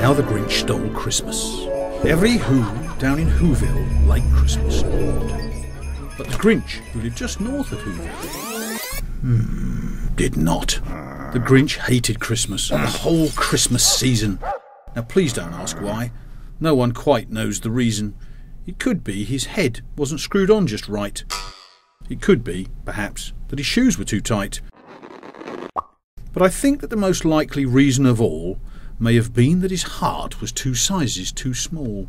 How the Grinch Stole Christmas. Every Who down in Whoville liked Christmas. But the Grinch, who lived just north of Whoville, did not. The Grinch hated Christmas, the whole Christmas season. Now please don't ask why. No one quite knows the reason. It could be his head wasn't screwed on just right. It could be, perhaps, that his shoes were too tight. But I think that the most likely reason of all may have been that his heart was 2 sizes too small.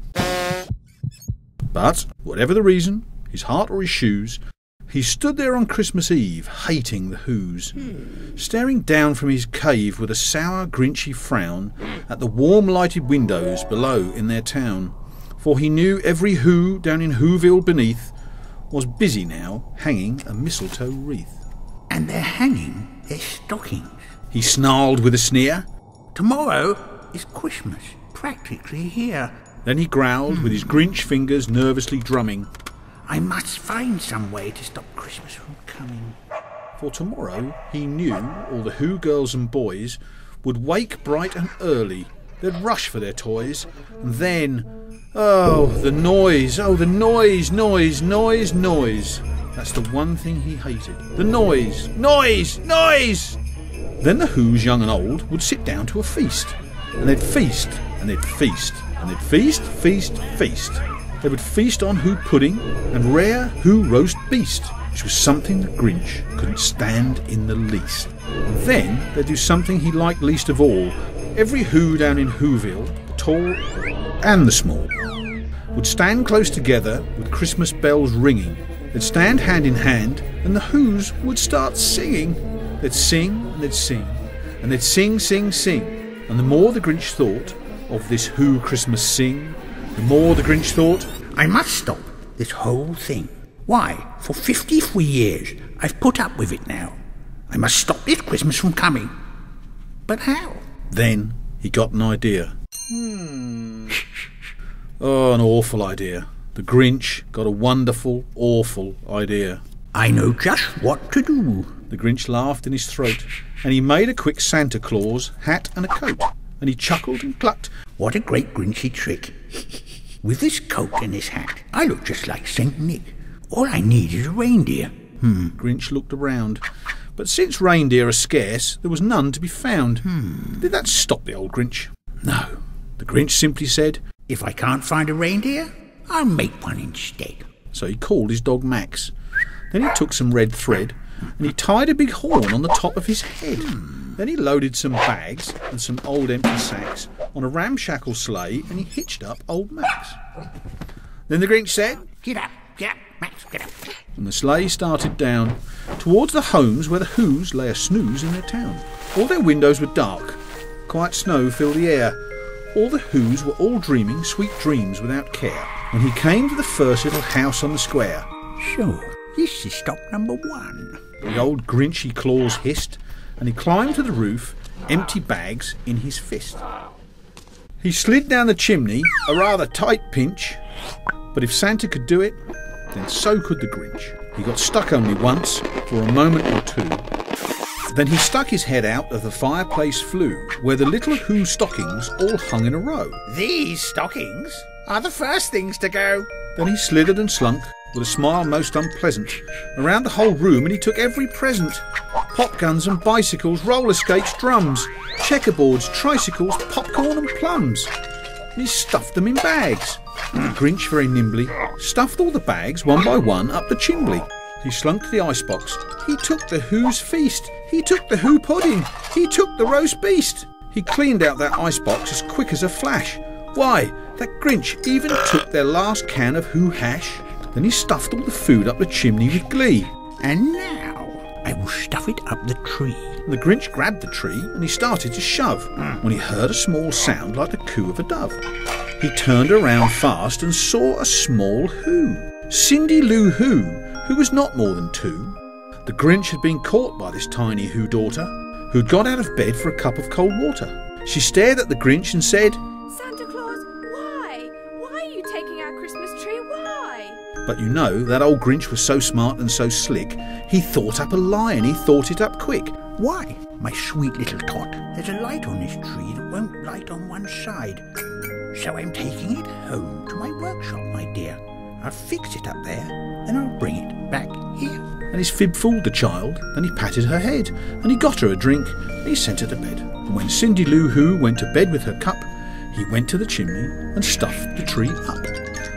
But, whatever the reason, his heart or his shoes, he stood there on Christmas Eve, hating the Whos, staring down from his cave with a sour, grinchy frown at the warm lighted windows below in their town, for he knew every Who down in Whoville beneath was busy now hanging a mistletoe wreath. And they're hanging their stockings. He snarled with a sneer. Tomorrow is Christmas, practically here. Then he growled with his Grinch fingers nervously drumming. I must find some way to stop Christmas from coming. For tomorrow, he knew all the Who girls and boys would wake bright and early. They'd rush for their toys. And then, the noise. Oh, the noise. That's the one thing he hated. The noise. Then the Whos, young and old, would sit down to a feast. And they'd feast, and they'd feast, and they'd feast. They would feast on Who pudding and rare Who roast beast, which was something the Grinch couldn't stand in the least. And then they'd do something he liked least of all. Every Who down in Whoville, the tall and the small, would stand close together with Christmas bells ringing. They'd stand hand in hand, and the Whos would start singing. They'd sing, and they'd sing, and they'd sing. And the more the Grinch thought of this Who Christmas sing, the more the Grinch thought, I must stop this whole thing. Why, for 53 years I've put up with it now. I must stop this Christmas from coming. But how? Then he got an idea. Oh, an awful idea. The Grinch got a wonderful, awful idea. I know just what to do. The Grinch laughed in his throat, and he made a quick Santa Claus hat and a coat, and he chuckled and clucked. What a great Grinchy trick. With this coat and this hat, I look just like St. Nick. All I need is a reindeer. Grinch looked around, but since reindeer are scarce, there was none to be found. Did that stop the old Grinch? No. The Grinch simply said, If I can't find a reindeer, I'll make one instead. So he called his dog Max. Then he took some red thread, and he tied a big horn on the top of his head. Then he loaded some bags and some old empty sacks on a ramshackle sleigh, and he hitched up old Max. Then the Grinch said, Get up, Max, get up. And the sleigh started down towards the homes where the Whos lay a snooze in their town. All their windows were dark. Quiet snow filled the air. All the Whos were all dreaming sweet dreams without care when he came to the first little house on the square. So, this is stop number 1. The old Grinchy claws hissed, and he climbed to the roof, empty bags in his fist. He slid down the chimney, a rather tight pinch, but if Santa could do it, then so could the Grinch. He got stuck only once, for a moment or two. Then he stuck his head out of the fireplace flue, where the little Who stockings all hung in a row. These stockings are the first things to go. Then he slithered and slunk, with a smile most unpleasant, around the whole room, and he took every present. Pop guns and bicycles, roller skates, drums, checkerboards, tricycles, popcorn and plums. And he stuffed them in bags. The Grinch very nimbly stuffed all the bags one by one up the chimbley. He slunk to the icebox. He took the Who's feast. He took the Who pudding. He took the roast beast. He cleaned out that icebox as quick as a flash. Why, that Grinch even took their last can of Who hash. Then he stuffed all the food up the chimney with glee. And now I will stuff it up the tree. The Grinch grabbed the tree and he started to shove when he heard a small sound like the coo of a dove. He turned around fast and saw a small Who. Cindy Lou Who was not more than 2. The Grinch had been caught by this tiny Who daughter, who'd got out of bed for a cup of cold water. She stared at the Grinch and said, Santa Claus, why? Why are you taking our Christmas tree? Why? But you know, that old Grinch was so smart and so slick, He thought up a lie, and he thought it up quick. Why, my sweet little tot, there's a light on this tree that won't light on one side. So I'm taking it home to my workshop, my dear. I'll fix it up there, then I'll bring it back here. And his fib fooled the child, then he patted her head, and he got her a drink, and he sent her to bed. And when Cindy Lou Who went to bed with her cup, he went to the chimney and stuffed the tree up.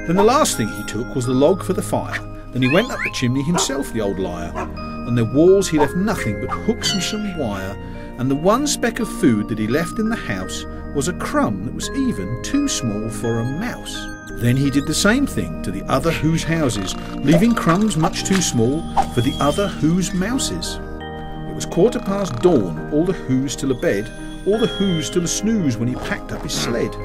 Then the last thing he took was the log for the fire. Then he went up the chimney himself, the old liar. On the walls he left nothing but hooks and some wire, and the one speck of food that he left in the house was a crumb that was even too small for a mouse. Then he did the same thing to the other Who's houses, leaving crumbs much too small for the other Who's mouses. It was 15:15 dawn, all the Who's still abed, all the Who's still a snooze when he packed up his sled.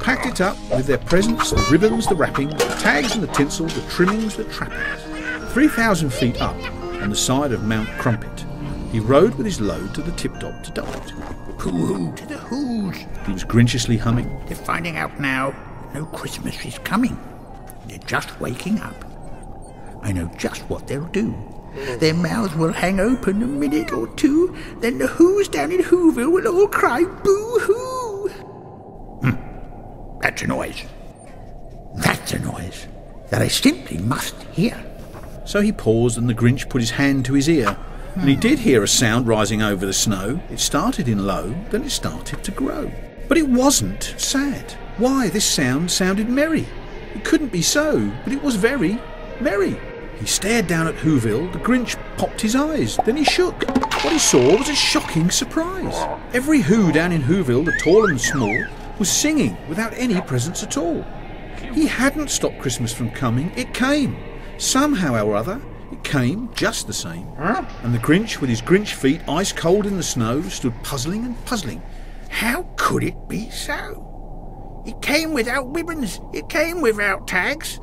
Packed it up with their presents, the ribbons, the wrappings, the tags and the tinsel, the trimmings, the trappings. 3,000 feet up, on the side of Mount Crumpet, he rode with his load to the tip-top to dump it. Hoo-hoo to the Who's. He was grinchiously humming. They're finding out now no Christmas is coming. They're just waking up. I know just what they'll do. Their mouths will hang open a minute or two, then the Who's down in Whoville will all cry boo-hoo. That's a noise. That's a noise that I simply must hear. So he paused, and the Grinch put his hand to his ear, and he did hear a sound rising over the snow. It started in low, then it started to grow. But it wasn't sad. Why, this sound sounded merry. It couldn't be so, but it was very merry. He stared down at Whoville. The Grinch popped his eyes, then he shook. What he saw was a shocking surprise. Every Who down in Whoville, the tall and the small, was singing without any presents at all. He hadn't stopped Christmas from coming. It came. Somehow or other, it came just the same. And the Grinch, with his Grinch feet ice cold in the snow, stood puzzling and puzzling. How could it be so? It came without ribbons. It came without tags.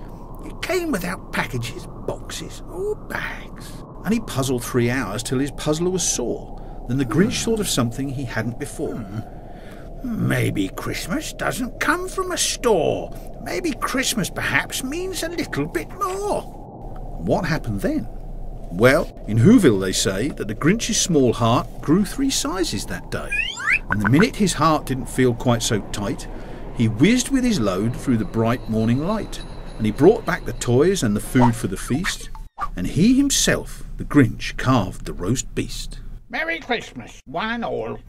It came without packages, boxes, or bags. And he puzzled 3 hours till his puzzler was sore. Then the Grinch thought of something he hadn't before. Maybe Christmas doesn't come from a store. Maybe Christmas perhaps means a little bit more. What happened then? Well, in Whoville they say that the Grinch's small heart grew 3 sizes that day. And the minute his heart didn't feel quite so tight, he whizzed with his load through the bright morning light, and he brought back the toys and the food for the feast, and he himself, the Grinch, carved the roast beast. Merry Christmas, one and all.